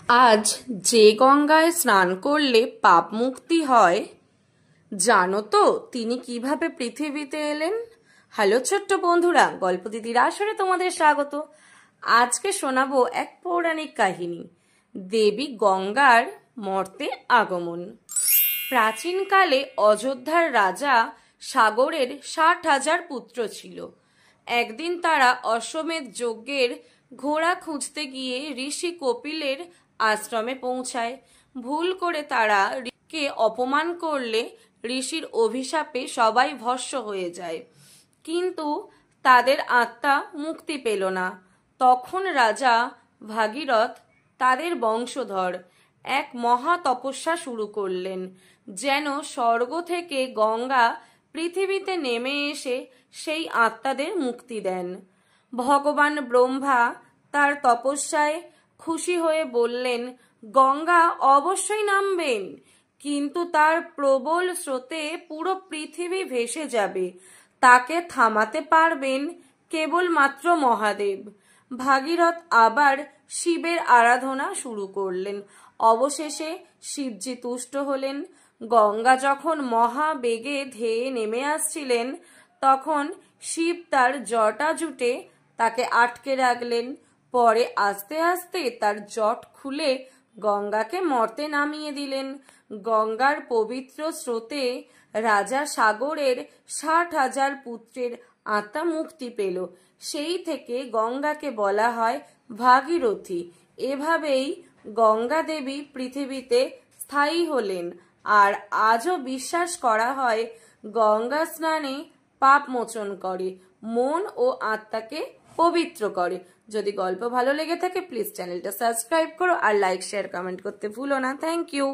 আজ যে গঙ্গায় স্নান করলে পাপ মুক্তি হয়, জানো তো তিনি কিভাবে পৃথিবীতে এলেন? হ্যালো ছোট্ট বন্ধুরা, গল্প দিদির আসরে তোমাদের স্বাগত। আজকে শোনাবো এক পৌরাণিক কাহিনী, দেবী গঙ্গার মর্তে আগমন। প্রাচীনকালে অযোধ্যার রাজা সাগরের 60,000 পুত্র ছিল। একদিন তারা অশ্বমেধ যজ্ঞের ঘোড়া খুঁজতে গিয়ে ঋষি কপিলের আশ্রমে পৌঁছায়। ভুল করে তারা ঋষিকে অপমান করলে ঋষির অভিশাপে সবাই ভস্ম হয়ে যায়, কিন্তু তাদের আত্মা মুক্তি পেল না। তখন রাজা ভাগীরথ, তাদের বংশধর, এক মহা তপস্যা শুরু করলেন, যেন স্বর্গ থেকে গঙ্গা পৃথিবীতে নেমে এসে সেই আত্মাদের মুক্তি দেন। ভগবান ব্রহ্মা তার তপস্যায় খুশি হয়ে বললেন, গঙ্গা অবশ্যই নামবেন, কিন্তু তার প্রবল স্রোতে পুরো পৃথিবী ভেসে যাবে। তাকে থামাতে পারবেন কেবলমাত্র মহাদেব। ভাগীরথ আবার শিবের আরাধনা শুরু করলেন। অবশেষে শিবজি তুষ্ট হলেন। গঙ্গা যখন মহাবেগে ধেয়ে নেমে আসছিলেন, তখন শিব তার জটা জুটে তাকে আটকে রাখলেন। পরে আস্তে আস্তে তার জট খুলে গঙ্গাকে মর্তে নামিয়ে দিলেন। গঙ্গার পবিত্র স্রোতে রাজা সাগরের 60,000 পুত্রের আত্মা মুক্তি পেল। সেই থেকে গঙ্গাকে বলা হয় ভাগীরথী। এভাবেই গঙ্গা দেবী পৃথিবীতে স্থায়ী হলেন। আর আজও বিশ্বাস করা হয় গঙ্গা স্নানে পাপ মোচন করে, মন ও আত্মাকে পবিত্র করে। যদি গল্প ভালো লেগে থাকে প্লিজ চ্যানেলটা সাবস্ক্রাইব করো আর লাইক শেয়ার কমেন্ট করতে ভুলো না। Thank you.